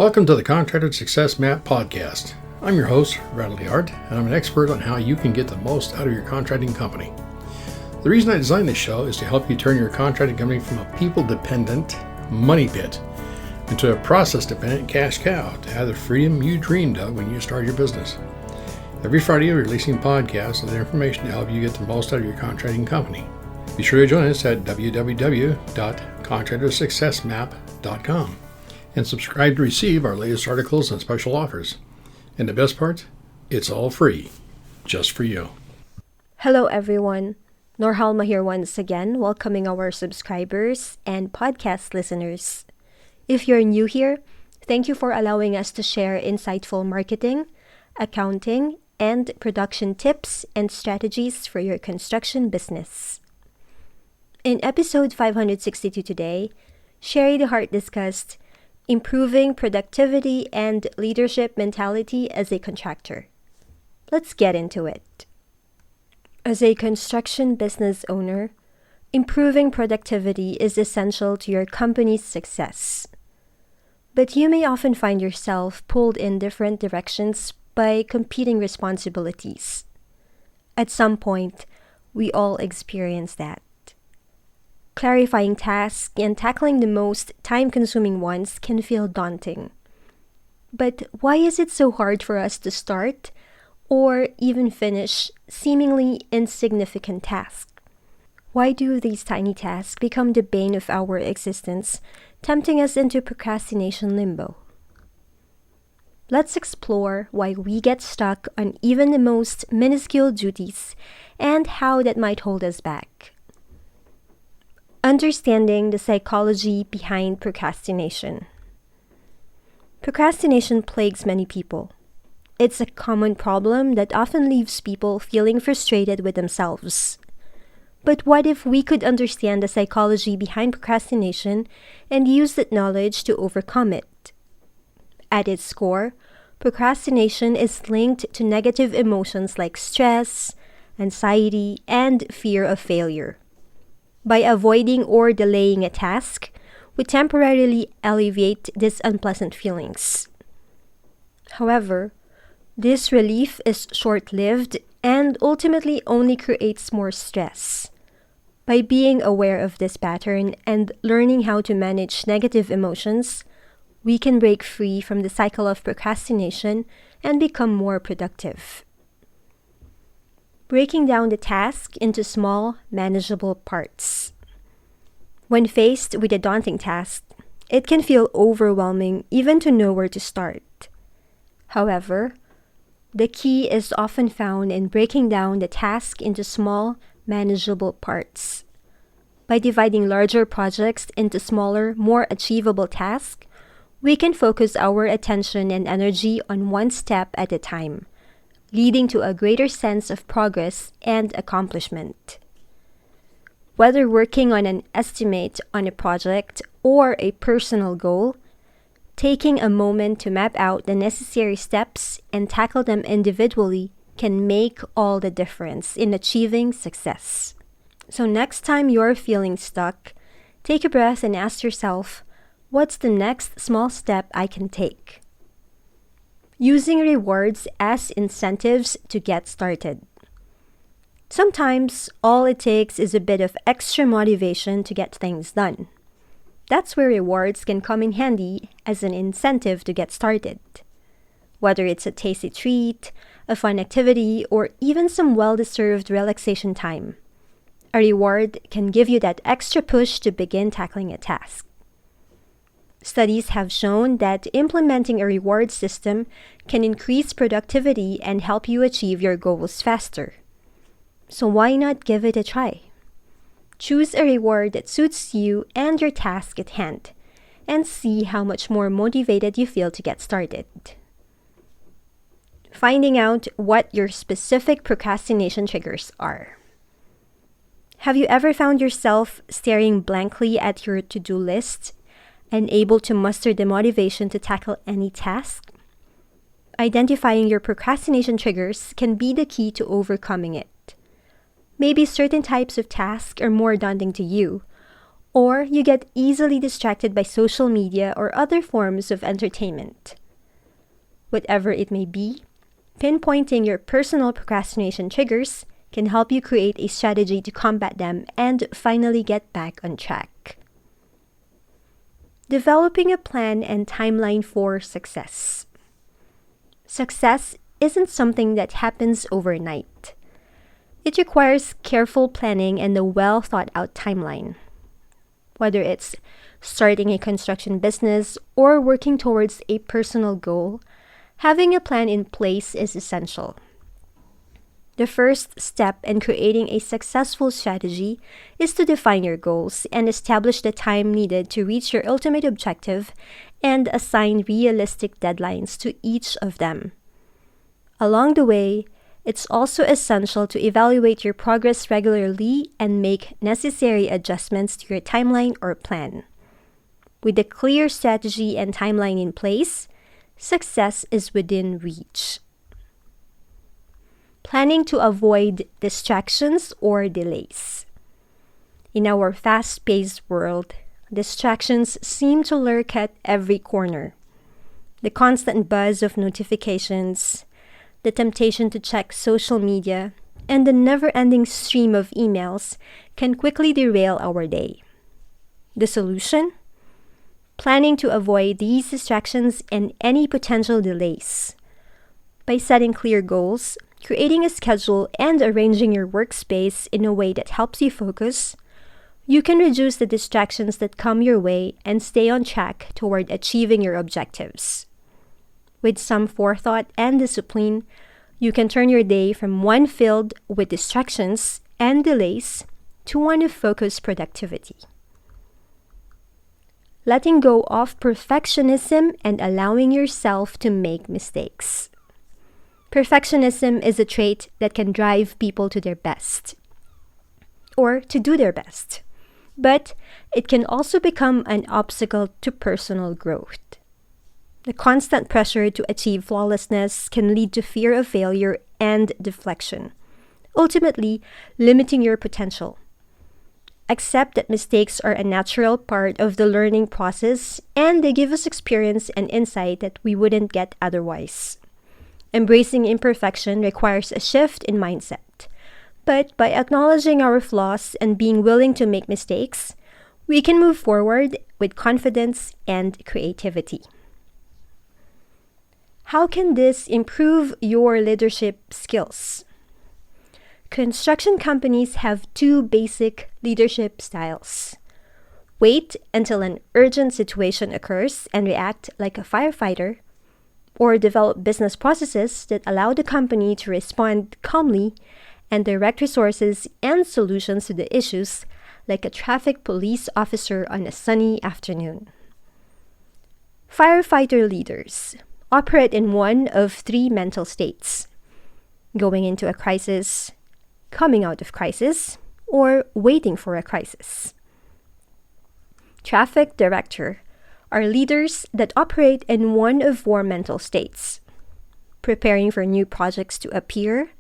Welcome to the Contractor Success Map podcast. I'm your host, Bradley Hart, and I'm an expert on how you can get the most out of your contracting company. The reason I designed this show is to help you turn your contracting company from a people-dependent money pit into a process-dependent cash cow to have the freedom you dreamed of when you started your business. Every Friday, we're releasing podcasts with information to help you get the most out of your contracting company. Be sure to join us at www.contractorsuccessmap.com. and subscribe to receive our latest articles and special offers. And the best part, it's all free, just for you. Hello everyone, Norhalma here once again, welcoming our subscribers and podcast listeners. If you're new here, thank you for allowing us to share insightful marketing, accounting, and production tips and strategies for your construction business. In episode 562 today, Sherry DeHart discussed improving productivity and leadership mentality as a contractor. Let's get into it. As a construction business owner, improving productivity is essential to your company's success. But you may often find yourself pulled in different directions by competing responsibilities. At some point, we all experience that. Clarifying tasks and tackling the most time-consuming ones can feel daunting. But why is it so hard for us to start or even finish seemingly insignificant tasks? Why do these tiny tasks become the bane of our existence, tempting us into procrastination limbo? Let's explore why we get stuck on even the most minuscule duties and how that might hold us back. Understanding the psychology behind procrastination. Procrastination plagues many people. It's a common problem that often leaves people feeling frustrated with themselves. But what if we could understand the psychology behind procrastination and use that knowledge to overcome it? At its core, procrastination is linked to negative emotions like stress, anxiety, and fear of failure. By avoiding or delaying a task, we temporarily alleviate these unpleasant feelings. However, this relief is short-lived and ultimately only creates more stress. By being aware of this pattern and learning how to manage negative emotions, we can break free from the cycle of procrastination and become more productive. Breaking down the task into small, manageable parts. When faced with a daunting task, it can feel overwhelming even to know where to start. However, the key is often found in breaking down the task into small, manageable parts. By dividing larger projects into smaller, more achievable tasks, we can focus our attention and energy on one step at a time, leading to a greater sense of progress and accomplishment. Whether working on an estimate on a project or a personal goal, taking a moment to map out the necessary steps and tackle them individually can make all the difference in achieving success. So next time you're feeling stuck, take a breath and ask yourself, what's the next small step I can take? Using rewards as incentives to get started. Sometimes, all it takes is a bit of extra motivation to get things done. That's where rewards can come in handy as an incentive to get started. Whether it's a tasty treat, a fun activity, or even some well-deserved relaxation time, a reward can give you that extra push to begin tackling a task. Studies have shown that implementing a reward system can increase productivity and help you achieve your goals faster. So why not give it a try? Choose a reward that suits you and your task at hand, and see how much more motivated you feel to get started. Finding out what your specific procrastination triggers are. Have you ever found yourself staring blankly at your to-do list, unable to muster the motivation to tackle any task? Identifying your procrastination triggers can be the key to overcoming it. Maybe certain types of tasks are more daunting to you, or you get easily distracted by social media or other forms of entertainment. Whatever it may be, pinpointing your personal procrastination triggers can help you create a strategy to combat them and finally get back on track. Developing a plan and timeline for success. Success isn't something that happens overnight. It requires careful planning and a well thought out timeline. Whether it's starting a construction business or working towards a personal goal, having a plan in place is essential. The first step in creating a successful strategy is to define your goals and establish the time needed to reach your ultimate objective and assign realistic deadlines to each of them. Along the way, it's also essential to evaluate your progress regularly and make necessary adjustments to your timeline or plan. With a clear strategy and timeline in place, success is within reach. Planning to avoid distractions or delays. In our fast-paced world, distractions seem to lurk at every corner. The constant buzz of notifications, the temptation to check social media, and the never-ending stream of emails can quickly derail our day. The solution? Planning to avoid these distractions and any potential delays. By setting clear goals, creating a schedule, and arranging your workspace in a way that helps you focus, you can reduce the distractions that come your way and stay on track toward achieving your objectives. With some forethought and discipline, you can turn your day from one filled with distractions and delays to one of focused productivity. Letting go of perfectionism and allowing yourself to make mistakes. Perfectionism is a trait that can drive people to their best, or to do their best, but it can also become an obstacle to personal growth. The constant pressure to achieve flawlessness can lead to fear of failure and deflection, ultimately limiting your potential. Accept that mistakes are a natural part of the learning process and they give us experience and insight that we wouldn't get otherwise. Embracing imperfection requires a shift in mindset, but by acknowledging our flaws and being willing to make mistakes, we can move forward with confidence and creativity. How can this improve your leadership skills? Construction companies have two basic leadership styles. Wait until an urgent situation occurs and react like a firefighter, or develop business processes that allow the company to respond calmly and direct resources and solutions to the issues like a traffic police officer on a sunny afternoon. Firefighter leaders operate in one of three mental states: going into a crisis, coming out of crisis, or waiting for a crisis. Traffic director are leaders that operate in one of four mental states: preparing for new projects to appear,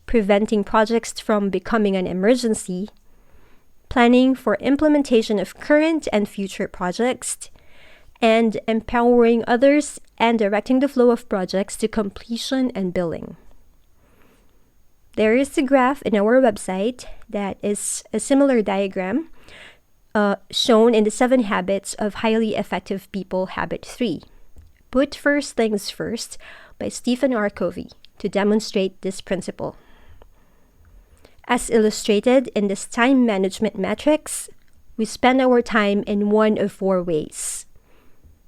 preventing projects from becoming an emergency, planning for implementation of current and future projects, and empowering others and directing the flow of projects to completion and billing. There is a graph in our website that is a similar diagram shown in the 7 Habits of Highly Effective People, Habit 3. Put First Things First by Stephen R. Covey to demonstrate this principle. As illustrated in this time management matrix, we spend our time in one of 4 ways.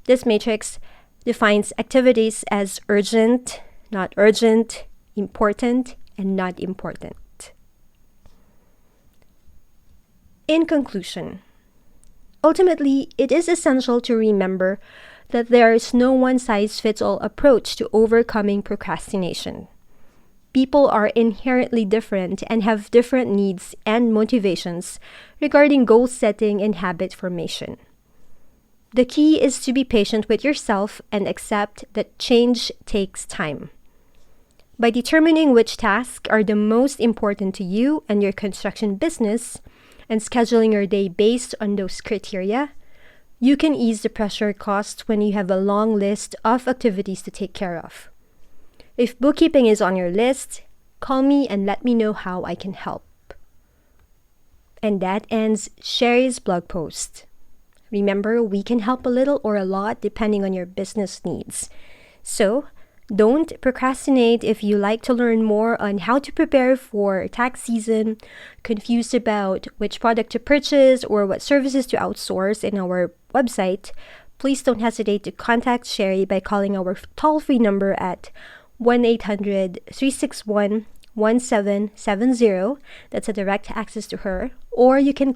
This matrix defines activities as urgent, not urgent, important, and not important. In conclusion, ultimately, it is essential to remember that there is no one-size-fits-all approach to overcoming procrastination. People are inherently different and have different needs and motivations regarding goal setting and habit formation. The key is to be patient with yourself and accept that change takes time. By determining which tasks are the most important to you and your construction business, and scheduling your day based on those criteria, you can ease the pressure caused when you have a long list of activities to take care of. If bookkeeping is on your list, call me and let me know how I can help. And that ends Sherry's blog post. Remember, we can help a little or a lot depending on your business needs. So, don't procrastinate if you like to learn more on how to prepare for tax season, confused about which product to purchase or what services to outsource in our website. Please don't hesitate to contact Sherry by calling our toll-free number at 1-800-361-1770. That's a direct access to her. Or you can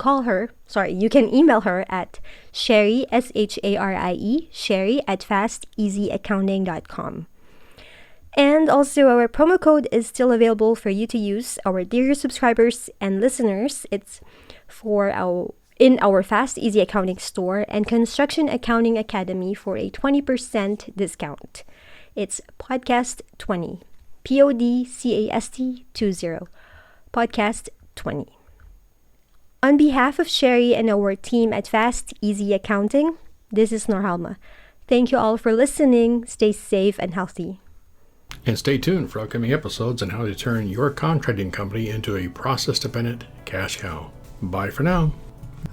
email her at Sherry, Sharie, Sherry at fasteasyaccounting.com. And also, our promo code is still available for you to use, our dear subscribers and listeners. It's in our Fast Easy Accounting store and Construction Accounting Academy for a 20% discount. It's Podcast 20. PODCAST 20. Podcast 20. On behalf of Sherry and our team at Fast Easy Accounting, this is Norhalma. Thank you all for listening. Stay safe and healthy. And stay tuned for upcoming episodes on how to turn your contracting company into a process-dependent cash cow. Bye for now.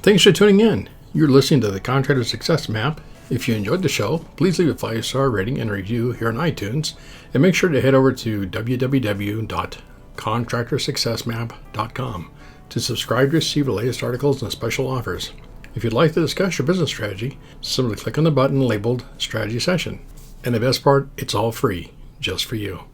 Thanks for tuning in. You're listening to the Contractor Success Map. If you enjoyed the show, please leave a 5-star rating and review here on iTunes. And make sure to head over to www.contractorsuccessmap.com to subscribe to receive the latest articles and special offers. If you'd like to discuss your business strategy, simply click on the button labeled Strategy Session. And the best part, it's all free, just for you.